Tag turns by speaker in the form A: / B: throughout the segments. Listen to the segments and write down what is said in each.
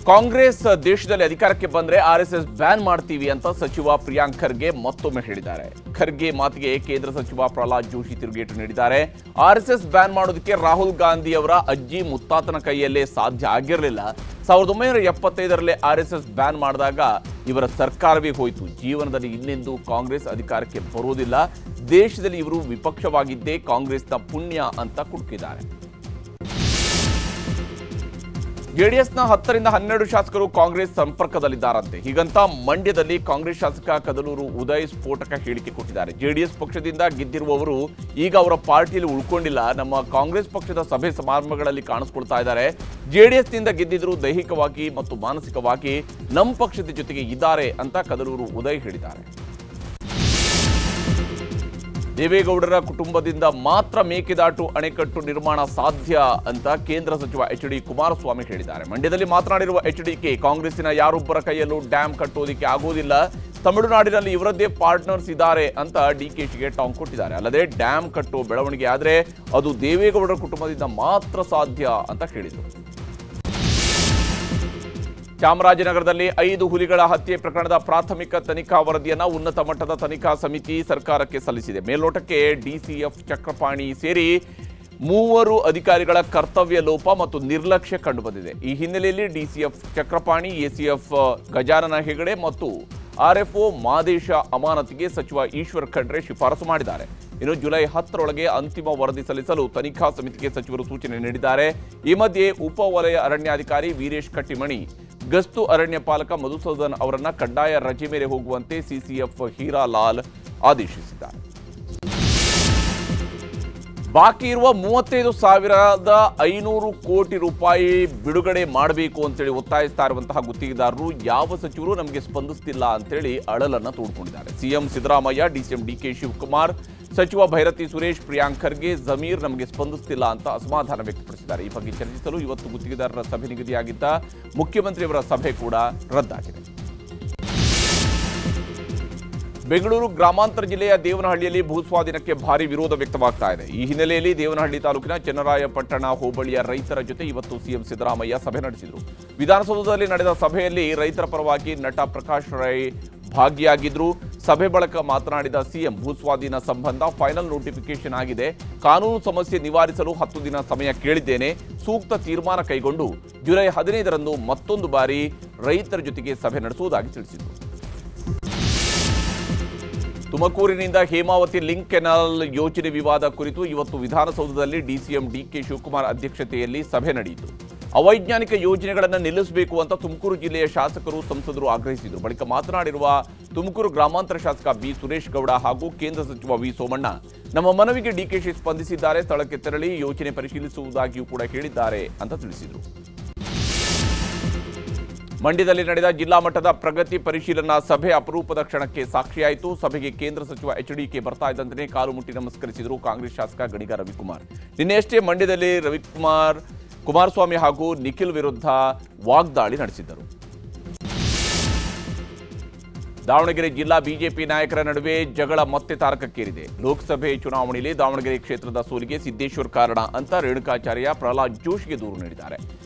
A: ಕಾಂಗ್ರೆಸ್ ದೇಶದಲ್ಲಿ ಅಧಿಕಾರಕ್ಕೆ ಬಂದ್ರೆ ಆರ್ಎಸ್ಎಸ್ ಬ್ಯಾನ್ ಮಾಡ್ತೀವಿ ಅಂತ ಸಚಿವ ಪ್ರಿಯಾಂಕ್ ಖರ್ಗೆ ಮತ್ತೊಮ್ಮೆ ಹೇಳಿದ್ದಾರೆ. ಖರ್ಗೆ ಮಾತಿಗೆ ಕೇಂದ್ರ ಸಚಿವ ಪ್ರಹ್ಲಾದ್ ಜೋಶಿ ತಿರುಗೇಟು ನೀಡಿದ್ದಾರೆ. ಆರ್ಎಸ್ಎಸ್ ಬ್ಯಾನ್ ಮಾಡೋದಕ್ಕೆ ರಾಹುಲ್ ಗಾಂಧಿ ಅವರ ಅಜ್ಜಿ ಮುತ್ತಾತನ ಕೈಯಲ್ಲೇ ಸಾಧ್ಯ ಆಗಿರಲಿಲ್ಲ. 1975ರಲ್ಲಿ ಆರ್ಎಸ್ಎಸ್ ಬ್ಯಾನ್ ಮಾಡಿದಾಗ ಇವರ ಸರ್ಕಾರವೇ ಹೋಯಿತು. ಜೀವನದಲ್ಲಿ ಇನ್ನೆಂದೂ ಕಾಂಗ್ರೆಸ್ ಅಧಿಕಾರಕ್ಕೆ ಬರುವುದಿಲ್ಲ. ದೇಶದಲ್ಲಿ ಇವರು ವಿಪಕ್ಷವಾಗಿದ್ದೇ ಕಾಂಗ್ರೆಸ್ನ ಪುಣ್ಯ ಅಂತ ಕುಟುಕಿದ್ದಾರೆ. ಜೆಡಿಎಸ್ನ 10 ರಿಂದ 12 ಶಾಸಕರು ಕಾಂಗ್ರೆಸ್ ಸಂಪರ್ಕದಲ್ಲಿದ್ದಾರಂತೆ. ಹೀಗಂತ ಮಂಡ್ಯದಲ್ಲಿ ಕಾಂಗ್ರೆಸ್ ಶಾಸಕ ಕದಲೂರು ಉದಯ್ ಸ್ಫೋಟಕ ಹೇಳಿಕೆ ಕೊಟ್ಟಿದ್ದಾರೆ. ಜೆಡಿಎಸ್ ಪಕ್ಷದಿಂದ ಗೆದ್ದಿರುವವರು ಈಗ ಅವರ ಪಾರ್ಟಿಯಲ್ಲಿ ಉಳ್ಕೊಂಡಿಲ್ಲ, ನಮ್ಮ ಕಾಂಗ್ರೆಸ್ ಪಕ್ಷದ ಸಭೆ ಸಮಾರಂಭಗಳಲ್ಲಿ ಕಾಣಿಸ್ಕೊಳ್ತಾ ಇದ್ದಾರೆ. ಜೆಡಿಎಸ್ನಿಂದ ಗೆದ್ದಿದ್ರು ದೈಹಿಕವಾಗಿ ಮತ್ತು ಮಾನಸಿಕವಾಗಿ ನಮ್ಮ ಪಕ್ಷದ ಜೊತೆಗೆ ಇದ್ದಾರೆ ಅಂತ ಕದಲೂರು ಉದಯ್ ಹೇಳಿದ್ದಾರೆ. ದೇವೇಗೌಡರ ಕುಟುಂಬದಿಂದ ಮಾತ್ರ ಮೇಕೆದಾಟು ಅಣೆಕಟ್ಟು ನಿರ್ಮಾಣ ಸಾಧ್ಯ ಅಂತ ಕೇಂದ್ರ ಸಚಿವ ಎಚ್.ಡಿ. ಕುಮಾರಸ್ವಾಮಿ ಹೇಳಿದ್ದಾರೆ. ಮಂಡ್ಯದಲ್ಲಿ ಮಾತನಾಡಿರುವ ಎಚ್.ಡಿ.ಕೆ ಕಾಂಗ್ರೆಸ್ಸಿನ ಯಾರೊಬ್ಬರ ಕೈಯಲ್ಲೂ ಡ್ಯಾಮ್ ಕಟ್ಟೋದಿಕ್ಕೆ ಆಗೋದಿಲ್ಲ, ತಮಿಳುನಾಡಿನಲ್ಲಿ ಇವರದ್ದೇ ಪಾರ್ಟ್ನರ್ಸ್ ಇದ್ದಾರೆ ಅಂತ ಡಿಕೆಶಿಗೆ ಟಾಂಗ್ ಕೊಟ್ಟಿದ್ದಾರೆ. ಅಲ್ಲದೆ ಡ್ಯಾಮ್ ಕಟ್ಟೋ ಬೆಳವಣಿಗೆ ಆದರೆ ಅದು ದೇವೇಗೌಡರ ಕುಟುಂಬದಿಂದ ಮಾತ್ರ ಸಾಧ್ಯ ಅಂತ ಹೇಳಿದರು. ಚಾಮರಾಜನಗರದಲ್ಲಿ 5 ಹುಲಿಗಳ ಹತ್ಯೆ ಪ್ರಕರಣದ ಪ್ರಾಥಮಿಕ ತನಿಖಾ ವರದಿಯನ್ನು ಉನ್ನತ ಮಟ್ಟದ ತನಿಖಾ ಸಮಿತಿ ಸರ್ಕಾರಕ್ಕೆ ಸಲ್ಲಿಸಿದೆ. ಮೇಲ್ನೋಟಕ್ಕೆ ಡಿಸಿಎಫ್ ಚಕ್ರಪಾಣಿ ಸೇರಿ 3 ಅಧಿಕಾರಿಗಳ ಕರ್ತವ್ಯ ಲೋಪ ಮತ್ತು ನಿರ್ಲಕ್ಷ್ಯ ಕಂಡುಬಂದಿದೆ. ಈ ಹಿನ್ನೆಲೆಯಲ್ಲಿ ಡಿಸಿಎಫ್ ಚಕ್ರಪಾಣಿ, ಎಸಿಎಫ್ ಗಜಾನನ ಹೆಗಡೆ ಮತ್ತು ಆರ್ಎಫ್ಒ ಮಾದೇಶ ಅಮಾನತಿಗೆ ಸಚಿವ ಈಶ್ವರ್ ಖಂಡ್ರೆ ಶಿಫಾರಸು ಮಾಡಿದ್ದಾರೆ. ಇನ್ನು ಜುಲೈ 10ರೊಳಗೆ ಅಂತಿಮ ವರದಿ ಸಲ್ಲಿಸಲು ತನಿಖಾ ಸಮಿತಿಗೆ ಸಚಿವರು ಸೂಚನೆ ನೀಡಿದ್ದಾರೆ. ಈ ಮಧ್ಯೆ ಉಪ ವಲಯ ಅರಣ್ಯಾಧಿಕಾರಿ ವೀರೇಶ್ ಕಟ್ಟಿಮಣಿ ಗಸ್ತು ಅರಣ್ಯ ಪಾಲಕ ಮಧುಸೂದನ್ ಅವರನ್ನ ಕಡ್ಡಾಯ ರಜೆ ಮೇಲೆ ಹೋಗುವಂತೆ ಸಿಸಿಎಫ್ ಹೀರಾಲಾಲ್ ಆದೇಶಿಸಿದ್ದಾರೆ. ಬಾಕಿ ಇರುವ 35,500 ಕೋಟಿ ರೂಪಾಯಿ ಬಿಡುಗಡೆ ಮಾಡಬೇಕು ಅಂತೇಳಿ ಒತ್ತಾಯಿಸ್ತಾ ಇರುವಂತಹ ಗುತ್ತಿಗೆದಾರರು ಯಾವ ಸಚಿವರು ನಮಗೆ ಸ್ಪಂದಿಸ್ತಿಲ್ಲ ಅಂತೇಳಿ ಅಳಲನ್ನ ತೋಡ್ಕೊಂಡಿದ್ದಾರೆ. ಸಿಎಂ ಸಿದ್ದರಾಮಯ್ಯ, ಡಿಸಿಎಂ ಡಿಕೆ ಶಿವಕುಮಾರ್, ಸಚಿವ ಭೈರತಿ ಸುರೇಶ್, ಪ್ರಿಯಾಂಕ್ ಖರ್ಗೆ, ಜಮೀರ್ ನಮಗೆ ಸ್ಪಂದಿಸ್ತಿಲ್ಲ ಅಂತ ಅಸಮಾಧಾನ ವ್ಯಕ್ತಪಡಿಸಿದ್ದಾರೆ. ಈ ಬಗ್ಗೆ ಚರ್ಚಿಸಲು ಇವತ್ತು ಗುತ್ತಿಗೆದಾರರ ಸಭೆ ನಿಗದಿಯಾಗಿದ್ದ ಮುಖ್ಯಮಂತ್ರಿಯವರ ಸಭೆ ಕೂಡ ರದ್ದಾಗಿದೆ. ಬೆಂಗಳೂರು ಗ್ರಾಮಾಂತರ ಜಿಲ್ಲೆಯ ದೇವನಹಳ್ಳಿಯಲ್ಲಿ ಭೂಸ್ವಾಧೀನಕ್ಕೆ ಭಾರಿ ವಿರೋಧ ವ್ಯಕ್ತವಾಗ್ತಾ ಇದೆ. ಈ ಹಿನ್ನೆಲೆಯಲ್ಲಿ ದೇವನಹಳ್ಳಿ ತಾಲೂಕಿನ ಚನ್ನರಾಯಪಟ್ಟಣ ಹೋಬಳಿಯ ರೈತರ ಜೊತೆ ಇವತ್ತು ಸಿಎಂ ಸಿದ್ದರಾಮಯ್ಯ ಸಭೆ ನಡೆಸಿದರು. ವಿಧಾನಸೌಧದಲ್ಲಿ ನಡೆದ ಸಭೆಯಲ್ಲಿ ರೈತರ ಪರವಾಗಿ ನಟ ಪ್ರಕಾಶ್ ರೈ ಭಾಗಿಯಾಗಿದ್ರು. ಸಭೆ ಬಳಿಕ ಮಾತನಾಡಿದ ಸಿಎಂ, ಭೂಸ್ವಾಧೀನ ಸಂಬಂಧ ಫೈನಲ್ ನೋಟಿಫಿಕೇಶನ್ ಆಗಿದೆ, ಕಾನೂನು ಸಮಸ್ಯೆ ನಿವಾರಿಸಲು 10 ದಿನ ಸಮಯ ಕೇಳಿದ್ದೇನೆ, ಸೂಕ್ತ ತೀರ್ಮಾನ ಕೈಗೊಂಡು ಜುಲೈ 15ರಂದು ಮತ್ತೊಂದು ಬಾರಿ ರೈತರ ಜೊತೆಗೆ ಸಭೆ ನಡೆಸುವುದಾಗಿ ತಿಳಿಸಿದರು. ತುಮಕೂರಿನಿಂದ ಹೇಮಾವತಿ ಲಿಂಕ್ ಕೆನಾಲ್ ಯೋಜನೆ ವಿವಾದ ಕುರಿತು ಇವತ್ತು ವಿಧಾನಸೌಧದಲ್ಲಿ ಡಿಸಿಎಂ ಡಿಕೆ ಶಿವಕುಮಾರ್ ಅಧ್ಯಕ್ಷತೆಯಲ್ಲಿ ಸಭೆ ನಡೆಯಿತು. ಅವೈಜ್ಞಾನಿಕ ಯೋಜನೆಗಳನ್ನು ನಿಲ್ಲಿಸಬೇಕು ಅಂತ ತುಮಕೂರು ಜಿಲ್ಲೆಯ ಶಾಸಕರು, ಸಂಸದರು ಆಗ್ರಹಿಸಿದರು. ಬಳಿಕ ಮಾತನಾಡಿರುವ ತುಮಕೂರು ಗ್ರಾಮಾಂತರ ಶಾಸಕ ಬಿ ಸುರೇಶ್ ಗೌಡ ಹಾಗೂ ಕೇಂದ್ರ ಸಚಿವ ವಿ ಸೋಮಣ್ಣ, ನಮ್ಮ ಮನವಿಗೆ ಡಿಕೆಶಿ ಸ್ಪಂದಿಸಿದ್ದಾರೆ, ಸ್ಥಳಕ್ಕೆ ತೆರಳಿ ಯೋಜನೆ ಪರಿಶೀಲಿಸುವುದಾಗಿಯೂ ಕೂಡ ಹೇಳಿದ್ದಾರೆ ಅಂತ ತಿಳಿಸಿದರು. ಮಂಡ್ಯದಲ್ಲಿ ನಡೆದ ಜಿಲ್ಲಾ ಮಟ್ಟದ ಪ್ರಗತಿ ಪರಿಶೀಲನಾ ಸಭೆ ಅಪರೂಪದ ಕ್ಷಣಕ್ಕೆ ಸಾಕ್ಷಿಯಾಯಿತು. ಸಭೆಗೆ ಕೇಂದ್ರ ಸಚಿವ ಎಚ್.ಡಿ.ಕೆ ಬರ್ತಾ ಇದ್ದಂತೆ ಕಾಲು ಮುಟ್ಟಿ ನಮಸ್ಕರಿಸಿದರು ಕಾಂಗ್ರೆಸ್ ಶಾಸಕ ಗಣಿಗ ರವಿಕುಮಾರ್. ನಿನ್ನೆಯಷ್ಟೇ ಮಂಡ್ಯದಲ್ಲಿ ರವಿಕುಮಾರ್ ಕುಮಾರಸ್ವಾಮಿ ಹಾಗೂ ನಿಖಿಲ್ ವಿರುದ್ಧ ವಾಗ್ದಾಳಿ ನಡೆಸಿದ್ದರು. ದಾವಣಗೆರೆ ಜಿಲ್ಲಾ ಬಿಜೆಪಿ ನಾಯಕರ ನಡುವೆ ಜಗಳ ಮತ್ತೆ ತಾರಕಕ್ಕೇರಿದೆ. ಲೋಕಸಭೆ ಚುನಾವಣೆಯಲ್ಲಿ ದಾವಣಗೆರೆ ಕ್ಷೇತ್ರದ ಸೋಲಿಗೆ ಸಿದ್ದೇಶ್ವರ್ ಕಾರಣ ಅಂತ ರೇಣುಕಾಚಾರ್ಯ ಪ್ರಹ್ಲಾದ್ ಜೋಶಿಗೆ ದೂರು ನೀಡಿದ್ದಾರೆ.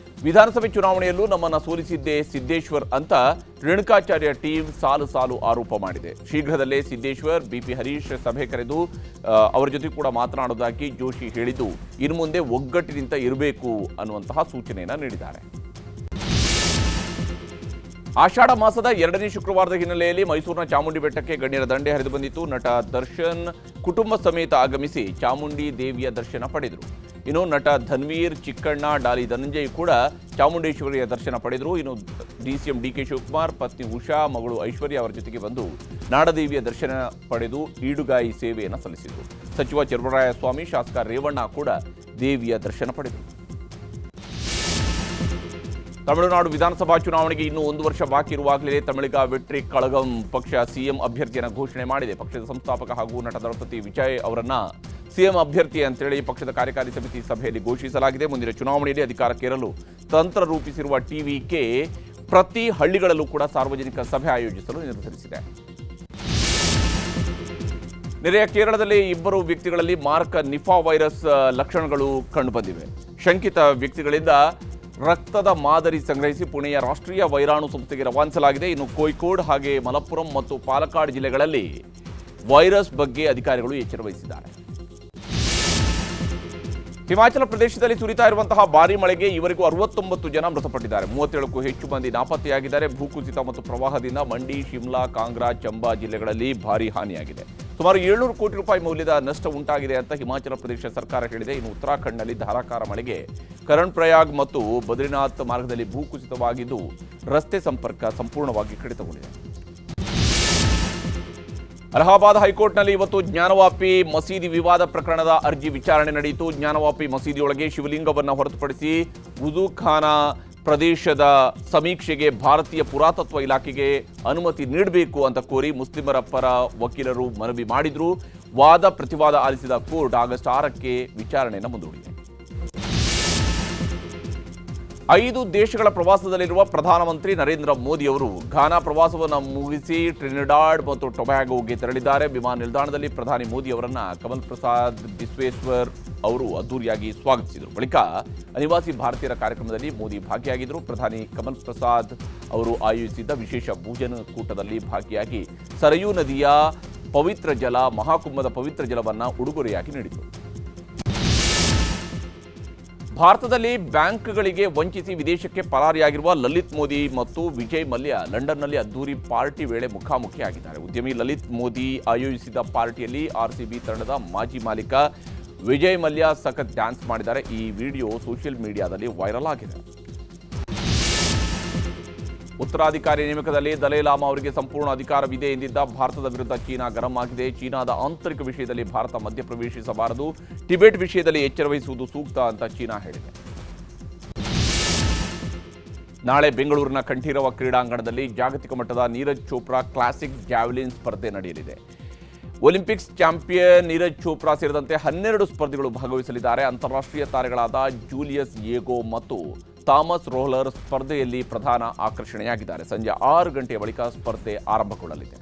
A: ವಿಧಾನಸಭೆ ಚುನಾವಣೆಯಲ್ಲೂ ನಮ್ಮನ್ನು ಸೋಲಿಸಿದ್ದೇ ಸಿದ್ದೇಶ್ವರ್ ಅಂತ ರೇಣುಕಾಚಾರ್ಯ ಟೀಮ್ ಸಾಲು ಆರೋಪ ಮಾಡಿದೆ. ಶೀಘ್ರದಲ್ಲೇ ಸಿದ್ದೇಶ್ವರ್, ಬಿಪಿ ಹರೀಶ್ ಸಭೆ ಕರೆದು ಅವರ ಜೊತೆ ಕೂಡ ಮಾತನಾಡುವುದಾಗಿ ಜೋಶಿ ಹೇಳಿದ್ದು, ಇನ್ನು ಮುಂದೆ ಒಗ್ಗಟ್ಟಿನಿಂದ ಇರಬೇಕು ಅನ್ನುವಂತಹ ಸೂಚನೆಯನ್ನು ನೀಡಿದ್ದಾರೆ. ಆಷಾಢ ಮಾಸದ 2ನೇ ಶುಕ್ರವಾರದ ಹಿನ್ನೆಲೆಯಲ್ಲಿ ಮೈಸೂರಿನ ಚಾಮುಂಡಿ ಬೆಟ್ಟಕ್ಕೆ ಗಣ್ಯರ ದಂಡೆ ಹರಿದು ಬಂದಿತ್ತು. ನಟ ದರ್ಶನ್ ಕುಟುಂಬ ಸಮೇತ ಆಗಮಿಸಿ ಚಾಮುಂಡಿ ದೇವಿಯ ದರ್ಶನ ಪಡೆದರು. ಇನ್ನು ನಟ ಧನ್ವೀರ್, ಚಿಕ್ಕಣ್ಣ, ಡಾಲಿ ಧನಂಜಯ್ ಕೂಡ ಚಾಮುಂಡೇಶ್ವರಿಯ ದರ್ಶನ ಪಡೆದರು. ಇನ್ನು ಡಿಸಿಎಂ ಡಿಕೆ ಶಿವಕುಮಾರ್ ಪತ್ನಿ ಉಷಾ, ಮಗಳು ಐಶ್ವರ್ಯ ಅವರ ಜೊತೆಗೆ ಬಂದು ನಾಡದೇವಿಯ ದರ್ಶನ ಪಡೆದು ಈಡುಗಾಯಿ ಸೇವೆಯನ್ನು ಸಲ್ಲಿಸಿದರು. ಸಚಿವ ಚಲುವರಾಯಸ್ವಾಮಿ, ಶಾಸಕ ರೇವಣ್ಣ ಕೂಡ ದೇವಿಯ ದರ್ಶನ ಪಡೆದರು. ತಮಿಳುನಾಡು ವಿಧಾನಸಭಾ ಚುನಾವಣೆಗೆ ಇನ್ನೂ 1 ವರ್ಷ ಬಾಕಿ ಇರುವಾಗಲೇ ತಮಿಳಿಗ ವೆಟ್ರಿ ಕಳಗಂ ಪಕ್ಷ ಸಿಎಂ ಅಭ್ಯರ್ಥಿಯನ್ನು ಘೋಷಣೆ ಮಾಡಿದೆ. ಪಕ್ಷದ ಸಂಸ್ಥಾಪಕ ಹಾಗೂ ನಟ ದಳಪತಿ ವಿಜಯ್ ಅವರನ್ನ ಸಿಎಂ ಅಭ್ಯರ್ಥಿ ಅಂತೇಳಿ ಪಕ್ಷದ ಕಾರ್ಯಕಾರಿ ಸಮಿತಿ ಸಭೆಯಲ್ಲಿ ಘೋಷಿಸಲಾಗಿದೆ. ಮುಂದಿನ ಚುನಾವಣೆಯಲ್ಲಿ ಅಧಿಕಾರಕ್ಕೇರಲು ತಂತ್ರ ರೂಪಿಸಿರುವ ಟಿವಿಕೆ ಪ್ರತಿ ಹಳ್ಳಿಗಳಲ್ಲೂ ಕೂಡ ಸಾರ್ವಜನಿಕ ಸಭೆ ಆಯೋಜಿಸಲು ನಿರ್ಧರಿಸಿದೆ. ನೆರೆಯ ಕೇರಳದಲ್ಲಿ 2 ವ್ಯಕ್ತಿಗಳಲ್ಲಿ ಮಾರಕ ನಿಫಾ ವೈರಸ್ ಲಕ್ಷಣಗಳು ಕಂಡುಬಂದಿವೆ. ಶಂಕಿತ ವ್ಯಕ್ತಿಗಳಿಂದ ರಕ್ತದ ಮಾದರಿ ಸಂಗ್ರಹಿಸಿ ಪುಣೆಯ ರಾಷ್ಟ್ರೀಯ ವೈರಾಣು ಸಂಸ್ಥೆಗೆ ರವಾನಿಸಲಾಗಿದೆ. ಇನ್ನು ಕೋಯಿಕೋಡ್ ಹಾಗೆ ಮಲಪ್ಪುರಂ ಮತ್ತು ಪಾಲಕ್ಕಾಡ್ ಜಿಲ್ಲೆಗಳಲ್ಲಿ ವೈರಸ್ ಬಗ್ಗೆ ಅಧಿಕಾರಿಗಳು ಎಚ್ಚರ ವಹಿಸಿದ್ದಾರೆ. ಹಿಮಾಚಲ ಪ್ರದೇಶದಲ್ಲಿ ಸುರಿತಾ ಇರುವಂತಹ ಭಾರೀ ಮಳೆಗೆ ಇವರೆಗೂ 69 ಜನ ಮೃತಪಟ್ಟಿದ್ದಾರೆ. 37ಕ್ಕೂ ಹೆಚ್ಚು ಮಂದಿ ನಾಪತ್ತೆಯಾಗಿದ್ದಾರೆ. ಭೂಕುಸಿತ ಮತ್ತು ಪ್ರವಾಹದಿಂದ ಮಂಡಿ, ಶಿಮ್ಲಾ, ಕಾಂಗ್ರಾ, ಚಂಬಾ ಜಿಲ್ಲೆಗಳಲ್ಲಿ ಭಾರೀ ಹಾನಿಯಾಗಿದೆ. ಸುಮಾರು 700 ಕೋಟಿ ರೂಪಾಯಿ ಮೌಲ್ಯದ ನಷ್ಟ ಉಂಟಾಗಿದೆ ಅಂತ ಹಿಮಾಚಲ ಪ್ರದೇಶ ಸರ್ಕಾರ ಹೇಳಿದೆ. ಇನ್ನು ಉತ್ತರಾಖಂಡ್ನಲ್ಲಿ ಧಾರಾಕಾರ ಮಳೆಗೆ ಕರಣ್ ಪ್ರಯಾಗ್ ಮತ್ತು ಬದ್ರಿನಾಥ್ ಮಾರ್ಗದಲ್ಲಿ ಭೂಕುಸಿತವಾಗಿದ್ದು ರಸ್ತೆ ಸಂಪರ್ಕ ಸಂಪೂರ್ಣವಾಗಿ ಕಡಿತಗೊಂಡಿದೆ. ಅಲಹಾಬಾದ್ ಹೈಕೋರ್ಟ್ನಲ್ಲಿ ಇವತ್ತು ಜ್ಞಾನವಾಪಿ ಮಸೀದಿ ವಿವಾದ ಪ್ರಕರಣದ ಅರ್ಜಿ ವಿಚಾರಣೆ ನಡೆಯಿತು. ಜ್ಞಾನವಾಪಿ ಮಸೀದಿಯೊಳಗೆ ಶಿವಲಿಂಗವನ್ನು ಹೊರತುಪಡಿಸಿ ವುಜೂಖಾನಾ ಪ್ರದೇಶದ ಸಮೀಕ್ಷೆಗೆ ಭಾರತೀಯ ಪುರಾತತ್ವ ಇಲಾಖೆಗೆ ಅನುಮತಿ ನೀಡಬೇಕು ಅಂತ ಕೋರಿ ಮುಸ್ಲಿಮರ ಪರ ವಕೀಲರು ಮನವಿ ಮಾಡಿದ್ರು. ವಾದ ಪ್ರತಿವಾದ ಆಲಿಸಿದ ಕೋರ್ಟ್ ಆಗಸ್ಟ್ 6ಕ್ಕೆ ವಿಚಾರಣೆಯನ್ನು ಮುಂದೂಡಿದೆ. 5 ದೇಶಗಳ ಪ್ರವಾಸದಲ್ಲಿರುವ ಪ್ರಧಾನಮಂತ್ರಿ ನರೇಂದ್ರ ಮೋದಿ ಅವರು ಘಾನಾ ಪ್ರವಾಸವನ್ನು ಮುಗಿಸಿ ಟ್ರಿನಿಡಾಡ್ ಮತ್ತು ಟೊಬ್ಯಾಗೊಗೆ ತೆರಳಿದ್ದಾರೆ. ವಿಮಾನ ನಿಲ್ದಾಣದಲ್ಲಿ ಪ್ರಧಾನಿ ಮೋದಿ ಅವರನ್ನ ಕಮಲ್ ಪ್ರಸಾದ್ ಬಿಸ್ವೇಶ್ವರ್ ಅವರು ಅದ್ದೂರಿಯಾಗಿ ಸ್ವಾಗತಿಸಿದರು. ಬಳಿಕ ಅನಿವಾಸಿ ಭಾರತೀಯರ ಕಾರ್ಯಕ್ರಮದಲ್ಲಿ ಮೋದಿ ಭಾಗಿಯಾಗಿದ್ದರು. ಪ್ರಧಾನಿ ಕಮಲ್ ಪ್ರಸಾದ್ ಅವರು ಆಯೋಜಿಸಿದ್ದ ವಿಶೇಷ ಭೋಜನ ಕೂಟದಲ್ಲಿ ಭಾಗಿಯಾಗಿ ಸರಯೂ ನದಿಯ ಪವಿತ್ರ ಜಲ, ಮಹಾಕುಂಭದ ಪವಿತ್ರ ಜಲವನ್ನು ಉಡುಗೊರೆಯಾಗಿ ನೀಡಿದರು. ಭಾರತದಲ್ಲಿ ಬ್ಯಾಂಕ್ಗಳಿಗೆ ವಂಚಿಸಿ ವಿದೇಶಕ್ಕೆ ಪರಾರಿಯಾಗಿರುವ ಲಲಿತ್ ಮೋದಿ ಮತ್ತು ವಿಜಯ್ ಮಲ್ಯ ಲಂಡನ್ನಲ್ಲಿ ಅದ್ದೂರಿ ಪಾರ್ಟಿ ವೇಳೆ ಮುಖಾಮುಖಿಯಾಗಿದ್ದಾರೆ. ಉದ್ಯಮಿ ಲಲಿತ್ ಮೋದಿ ಆಯೋಜಿಸಿದ ಪಾರ್ಟಿಯಲ್ಲಿ ಆರ್ಸಿಬಿ ತಂಡದ ಮಾಜಿ ಮಾಲೀಕ ವಿಜಯ್ ಮಲ್ಯ ಸಖತ್ ಡ್ಯಾನ್ಸ್ ಮಾಡಿದ್ದಾರೆ. ಈ ವಿಡಿಯೋ ಸೋಷಿಯಲ್ ಮೀಡಿಯಾದಲ್ಲಿ ವೈರಲ್ ಆಗಿದೆ. ಉತ್ತರಾಧಿಕಾರಿ ನೇಮಕದಲ್ಲಿ ದಲೈ ಲಾಮಾ ಅವರಿಗೆ ಸಂಪೂರ್ಣ ಅಧಿಕಾರವಿದೆ ಎಂದಿದ್ದ ಭಾರತದ ವಿರುದ್ಧ ಚೀನಾ ಗರಂ ಆಗಿದೆ. ಚೀನಾದ ಆಂತರಿಕ ವಿಷಯದಲ್ಲಿ ಭಾರತ ಮಧ್ಯಪ್ರವೇಶಿಸಬಾರದು, ಟಿಬೆಟ್ ವಿಷಯದಲ್ಲಿ ಎಚ್ಚರವಹಿಸುವುದು ಸೂಕ್ತ ಅಂತ ಚೀನಾ ಹೇಳಿದೆ. ನಾಳೆ ಬೆಂಗಳೂರಿನ ಕಂಠೀರವ ಕ್ರೀಡಾಂಗಣದಲ್ಲಿ ಜಾಗತಿಕ ಮಟ್ಟದ ನೀರಜ್ ಚೋಪ್ರಾ ಕ್ಲಾಸಿಕ್ ಜಾವೆಲಿನ್ ಸ್ಪರ್ಧೆ ನಡೆಯಲಿದೆ. ಒಲಿಂಪಿಕ್ಸ್ ಚಾಂಪಿಯನ್ ನೀರಜ್ ಚೋಪ್ರಾ ಸೇರಿದಂತೆ 12 ಸ್ಪರ್ಧಿಗಳು ಭಾಗವಹಿಸಲಿದ್ದಾರೆ. ಅಂತಾರಾಷ್ಟ್ರೀಯ ತಾರೆಗಳಾದ ಜೂಲಿಯಸ್ ಯೇಗೋ ಮತ್ತು ಥಾಮಸ್ ರೋಲರ್ ಸ್ಪರ್ಧೆಯಲ್ಲಿ ಪ್ರಧಾನ ಆಕರ್ಷಣೆಯಾಗಿದ್ದಾರೆ. ಸಂಜೆ 6 ಗಂಟೆಯ ಬಳಿಕ ಸ್ಪರ್ಧೆ ಆರಂಭಗೊಳ್ಳಲಿದೆ.